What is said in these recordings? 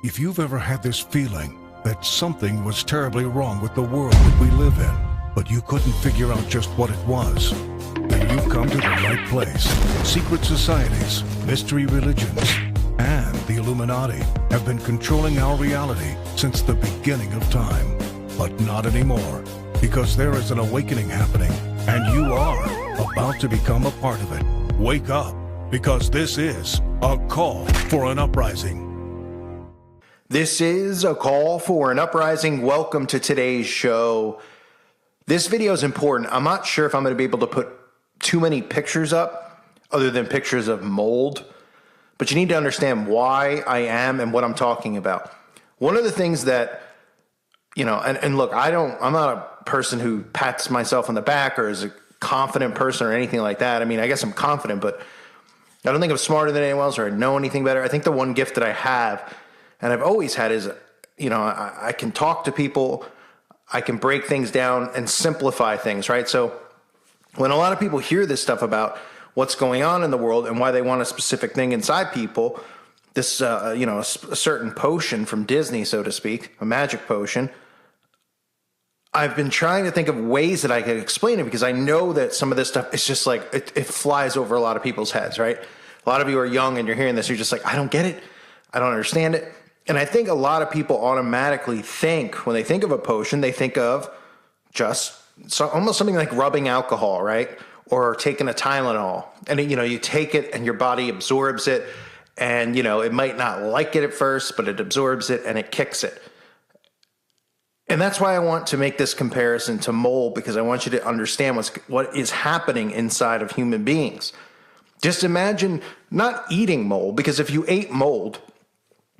If you've ever had this feeling that something was terribly wrong with the world that we live in, but you couldn't figure out just what it was, then you've come to the right place. Secret societies, mystery religions, and the Illuminati have been controlling our reality since the beginning of time. But not anymore, because there is an awakening happening, and you are about to become a part of it. Wake up, because this is a call for an uprising. This is a call for an uprising. Welcome to today's show. This video is important. I'm not sure if I'm going to be able to put too many pictures up other than pictures of mold, but you need to understand why I am and what I'm talking about. One of the things that, and look, I'm not a person who pats myself on the back or is a confident person or anything like that. I mean, I guess I'm confident, but I don't think I'm smarter than anyone else or I know anything better. I think the one gift that I have and I've always had is, I can talk to people, I can break things down and simplify things, right? So when a lot of people hear this stuff about what's going on in the world and why they want a specific thing inside people, this, a certain potion from Disney, so to speak, a magic potion, I've been trying to think of ways that I could explain it because I know that some of this stuff is just like, it flies over a lot of people's heads, right? A lot of you are young and you're hearing this, you're just like, I don't get it. I don't understand it. And I think a lot of people automatically think, when they think of a potion, they think of just almost something like rubbing alcohol, right? Or taking a Tylenol. And, you take it and your body absorbs it. And, it might not like it at first, but it absorbs it and it kicks it. And that's why I want to make this comparison to mold, because I want you to understand what is happening inside of human beings. Just imagine not eating mold, because if you ate mold,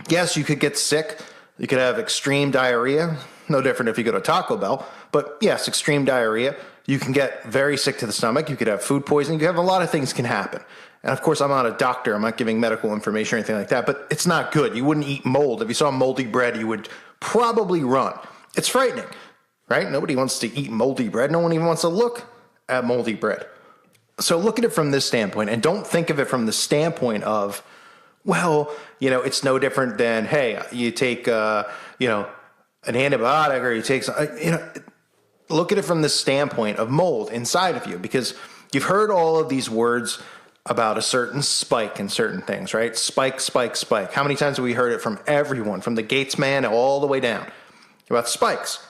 yes, you could get sick. You could have extreme diarrhea. No different if you go to Taco Bell. But yes, extreme diarrhea. You can get very sick to the stomach. You could have food poisoning. You have a lot of things can happen. And of course, I'm not a doctor. I'm not giving medical information or anything like that. But it's not good. You wouldn't eat mold. If you saw moldy bread, you would probably run. It's frightening, right? Nobody wants to eat moldy bread. No one even wants to look at moldy bread. So look at it from this standpoint. And don't think of it from the standpoint of, well, it's no different than, hey, you take, an antibiotic or you take, look at it from the standpoint of mold inside of you, because you've heard all of these words about a certain spike in certain things, right? Spike, spike, spike. How many times have we heard it from everyone, from the Gates man all the way down, about spikes?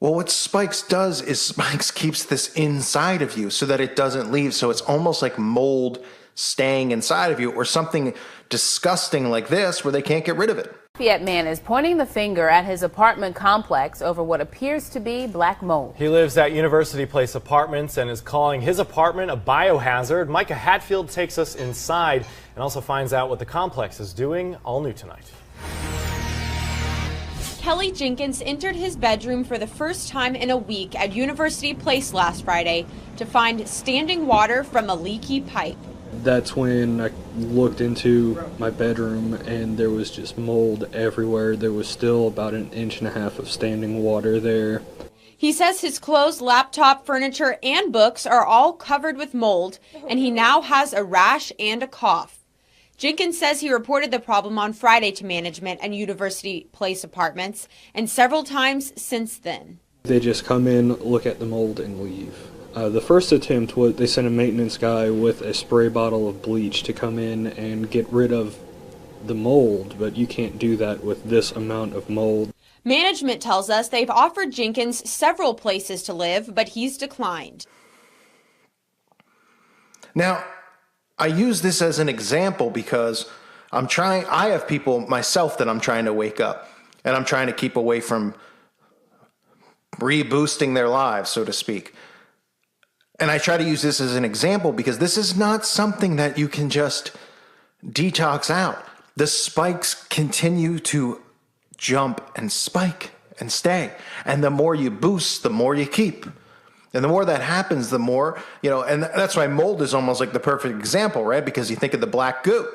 Well, what spikes does is spikes keeps this inside of you so that it doesn't leave. So it's almost like mold staying inside of you, or something disgusting like this where they can't get rid of it. Lafayette man is pointing the finger at his apartment complex over what appears to be black mold. He lives at University Place Apartments and is calling his apartment a biohazard. Micah Hatfield takes us inside and also finds out what the complex is doing. All new tonight. Kelly Jenkins entered his bedroom for the first time in a week at University Place last Friday to find standing water from a leaky pipe. That's when I looked into my bedroom and there was just mold everywhere. There was still about 1.5 inches of standing water there. He says his clothes, laptop, furniture, and books are all covered with mold, and he now has a rash and a cough. Jenkins says he reported the problem on Friday to management and University Place Apartments, and several times since then. They just come in, look at the mold, and leave. The first attempt was they sent a maintenance guy with a spray bottle of bleach to come in and get rid of the mold, but you can't do that with this amount of mold. Management tells us they've offered Jenkins several places to live, but he's declined. Now, I use this as an example because I have people myself that I'm trying to wake up, and I'm trying to keep away from reboosting their lives, so to speak. And I try to use this as an example because this is not something that you can just detox out. The spikes continue to jump and spike and stay. And the more you boost, the more you keep. And the more that happens, the more, and that's why mold is almost like the perfect example, right? Because you think of the black goo,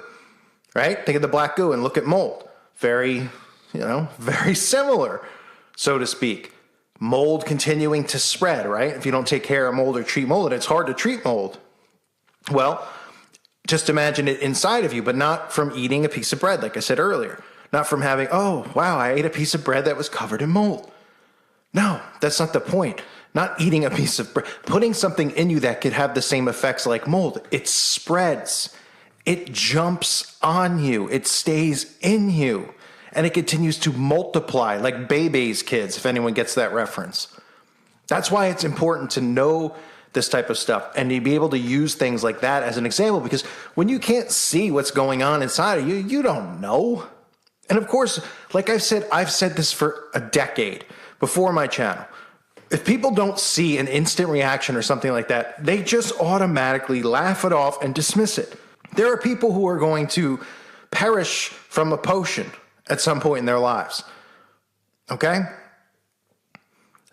right? Think of the black goo and look at mold. Very similar, so to speak. Mold continuing to spread, right? If you don't take care of mold or treat mold, it's hard to treat mold. Well, just imagine it inside of you, but not from eating a piece of bread, like I said earlier. not from having, oh, wow, I ate a piece of bread that was covered in mold. No, that's not the point. Not eating a piece of bread, putting something in you that could have the same effects like mold. It spreads, it jumps on you, it stays in you, and it continues to multiply like Bebe's kids, if anyone gets that reference. That's why it's important to know this type of stuff and to be able to use things like that as an example, because when you can't see what's going on inside of you, you don't know. And of course, like I've said this for a decade before my channel. If people don't see an instant reaction or something like that, they just automatically laugh it off and dismiss it. There are people who are going to perish from a potion at some point in their lives. Okay?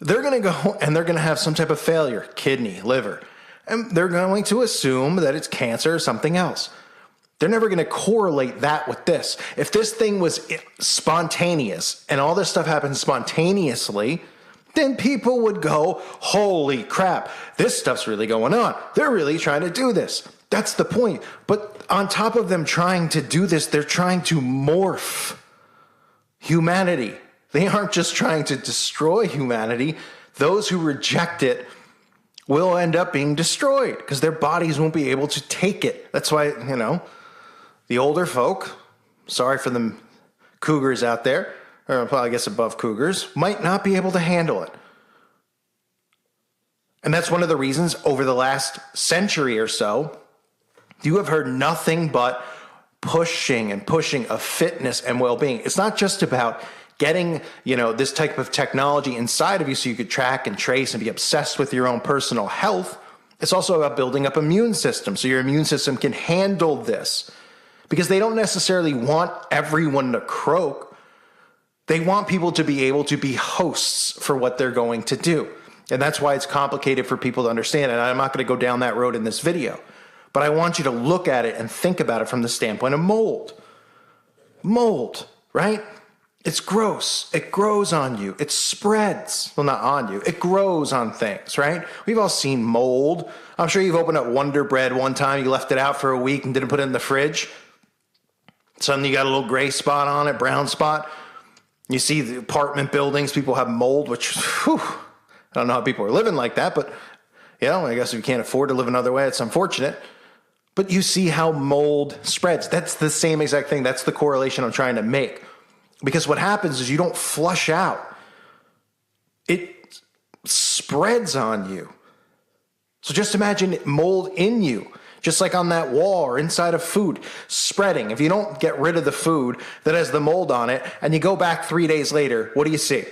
They're going to go and they're going to have some type of failure, kidney, liver, and they're going to assume that it's cancer or something else. They're never going to correlate that with this. If this thing was spontaneous and all this stuff happened spontaneously, then people would go, holy crap, this stuff's really going on. They're really trying to do this. That's the point. But on top of them trying to do this, they're trying to morph humanity. They aren't just trying to destroy humanity. Those who reject it will end up being destroyed because their bodies won't be able to take it. That's why, the older folk, sorry for the cougars out there, or I guess above cougars, might not be able to handle it. And that's one of the reasons over the last century or so, you have heard nothing but pushing of fitness and well-being. It's not just about getting, this type of technology inside of you so you could track and trace and be obsessed with your own personal health. It's also about building up immune system so your immune system can handle this. Because they don't necessarily want everyone to croak. They want people to be able to be hosts for what they're going to do. And that's why it's complicated for people to understand. And I'm not going to go down that road in this video. But I want you to look at it and think about it from the standpoint of mold. Mold, right? It's gross. It grows on you. It spreads. Well, not on you. It grows on things, right? We've all seen mold. I'm sure you've opened up Wonder Bread one time. You left it out for a week and didn't put it in the fridge. Suddenly you got a little gray spot on it, brown spot. You see the apartment buildings, people have mold, which, I don't know how people are living like that, but, I guess if you can't afford to live another way, it's unfortunate. But you see how mold spreads. That's the same exact thing. That's the correlation I'm trying to make. Because what happens is you don't flush out. It spreads on you. So just imagine mold in you. Just like on that wall or inside of food, spreading. If you don't get rid of the food that has the mold on it and you go back 3 days later, what do you see?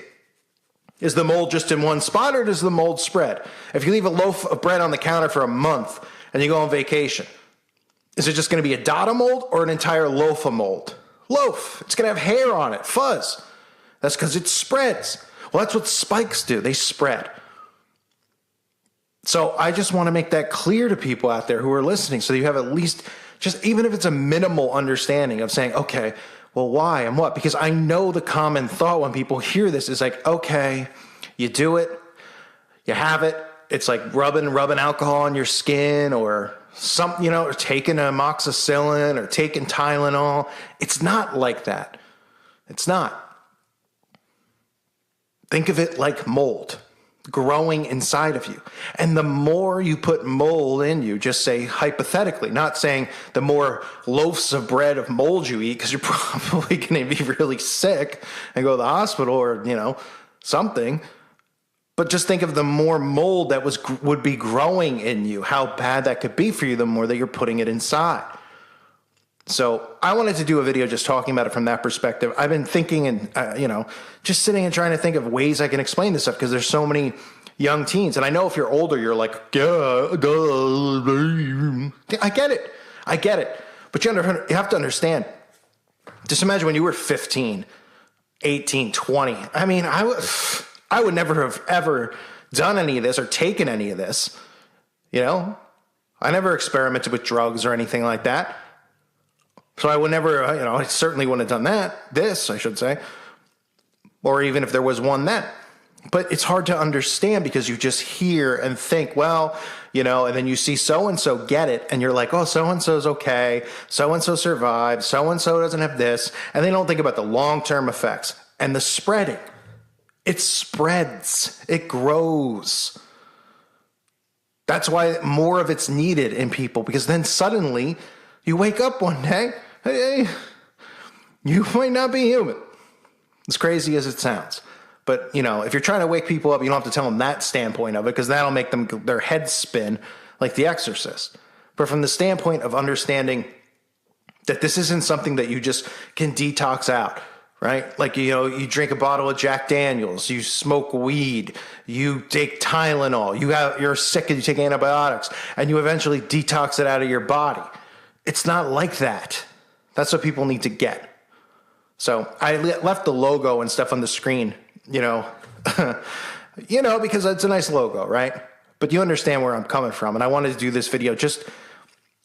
Is the mold just in one spot or does the mold spread? If you leave a loaf of bread on the counter for a month and you go on vacation, is it just going to be a dot of mold or an entire loaf of mold? Loaf. It's going to have hair on it, fuzz. That's because it spreads. Well, that's what spikes do. They spread. So I just want to make that clear to people out there who are listening so that you have at least, just even if it's a minimal understanding of saying, okay, well, why and what? Because I know the common thought when people hear this is like, okay, you do it, you have it. It's like rubbing alcohol on your skin or something, or taking amoxicillin or taking Tylenol. It's not like that. It's not. Think of it like mold growing inside of you. And the more you put mold in you, just say hypothetically, not saying the more loaves of bread of mold you eat, because you're probably going to be really sick and go to the hospital or, something. But just think of the more mold that would be growing in you, how bad that could be for you, the more that you're putting it inside. So I wanted to do a video just talking about it from that perspective. I've been thinking and, just sitting and trying to think of ways I can explain this stuff because there's so many young teens. And I know if you're older, you're like, I get it. But you have to understand, just imagine when you were 15, 18, 20. I mean, I would never have ever done any of this or taken any of this. I never experimented with drugs or anything like that. So I would never, I certainly wouldn't have done that. This, I should say. Or even if there was one then. But it's hard to understand because you just hear and think, well, and then you see so-and-so get it, and you're like, oh, so-and-so's okay, so-and-so survived, so-and-so doesn't have this, and they don't think about the long-term effects. And the spreading, it spreads, it grows. That's why more of it's needed in people, because then suddenly you wake up one day, hey, you might not be human. As crazy as it sounds. But, if you're trying to wake people up, you don't have to tell them that standpoint of it, because that'll make their heads spin like The Exorcist. But from the standpoint of understanding that this isn't something that you just can detox out, right? Like, you drink a bottle of Jack Daniels, you smoke weed, you take Tylenol, you're sick and you take antibiotics, and you eventually detox it out of your body. It's not like that. That's what people need to get. So I left the logo and stuff on the screen, because it's a nice logo, right? But you understand where I'm coming from. And I wanted to do this video.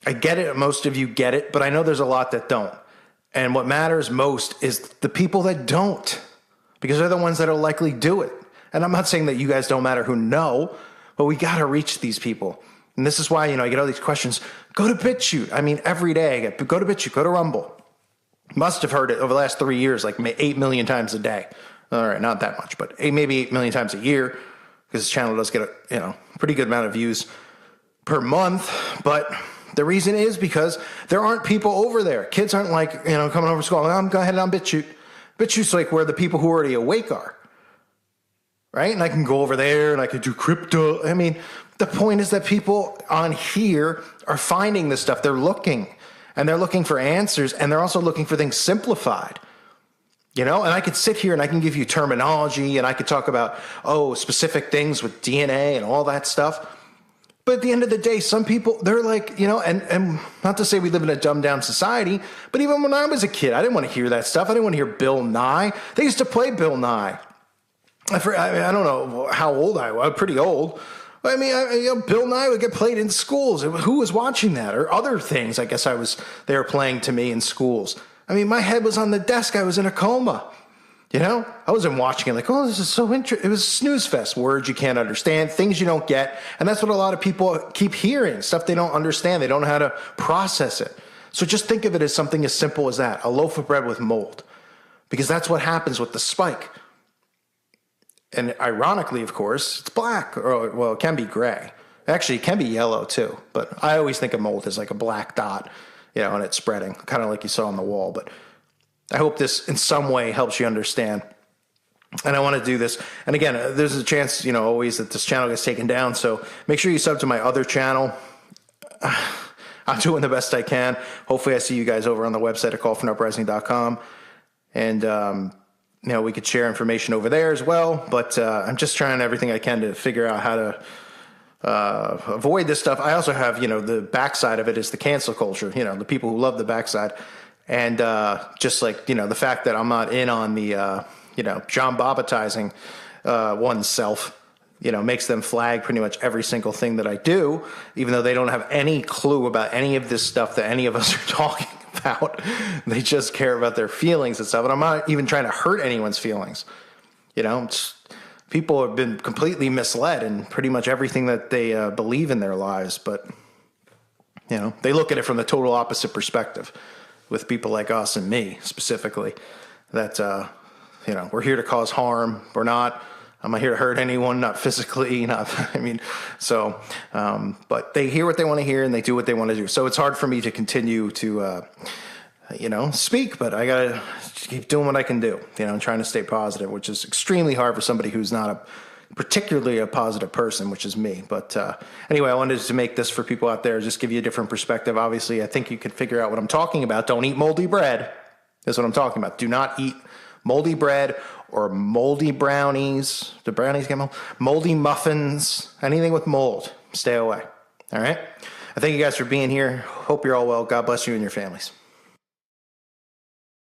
I get it. Most of you get it, but I know there's a lot that don't. And what matters most is the people that don't, because they're the ones that will likely do it. And I'm not saying that you guys don't matter who know, but we got to reach these people. And this is why, I get all these questions. Go to BitChute. I mean, every day I get, go to BitChute, go to Rumble. Must have heard it over the last 3 years, like 8 million times a day. All right, not that much, but maybe 8 million times a year, because this channel does get a pretty good amount of views per month. But the reason is because there aren't people over there. Kids aren't like, coming over to school. I'm going ahead on BitChute. BitChute's like where the people who are already awake are, right? And I can go over there and I can do crypto. I mean, the point is that people on here are finding this stuff. They're looking. And they're looking for answers, and they're also looking for things simplified. And I could sit here and I can give you terminology, and I could talk about, specific things with DNA and all that stuff. But at the end of the day, some people, they're like, and not to say we live in a dumbed down society, but even when I was a kid, I didn't want to hear that stuff. I didn't want to hear Bill Nye. They used to play Bill Nye. I don't know how old I was, pretty old. I mean, Bill Nye would get played in schools. Who was watching that? Or other things, I guess they were playing to me in schools. I mean, my head was on the desk. I was in a coma. I wasn't watching it like, oh, this is so interesting. It was a snooze fest. Words you can't understand, things you don't get. And that's what a lot of people keep hearing, stuff they don't understand. They don't know how to process it. So just think of it as something as simple as that, a loaf of bread with mold. Because that's what happens with the spike. And ironically, of course, it's black, or it can be gray. Actually, it can be yellow too. But I always think of mold as like a black dot, and it's spreading, kind of like you saw on the wall. But I hope this in some way helps you understand. And I want to do this. And again, there's a chance, always that this channel gets taken down. So make sure you sub to my other channel. I'm doing the best I can. Hopefully I see you guys over on the website at callfornuprising.com. And, we could share information over there as well, but I'm just trying everything I can to figure out how to avoid this stuff. I also have, the backside of it is the cancel culture, the people who love the backside. And just like, the fact that I'm not in on the, John Bobbittizing oneself, makes them flag pretty much every single thing that I do, even though they don't have any clue about any of this stuff that any of us are talking about. They just care about their feelings and stuff. And I'm not even trying to hurt anyone's feelings. People have been completely misled in pretty much everything that they believe in their lives. But, they look at it from the total opposite perspective with people like us and me specifically that, we're here to cause harm. We're not. I'm not here to hurt anyone, not physically, but they hear what they want to hear and they do what they want to do. So it's hard for me to continue to, speak, but I got to keep doing what I can do, trying to stay positive, which is extremely hard for somebody who's not particularly a positive person, which is me. But anyway, I wanted to make this for people out there, just give you a different perspective. Obviously, I think you could figure out what I'm talking about. Don't eat moldy bread. That's what I'm talking about. Do not eat moldy bread or moldy brownies. Do brownies get mold? Moldy muffins, anything with mold. Stay away. All right? I thank you guys for being here. Hope you're all well. God bless you and your families.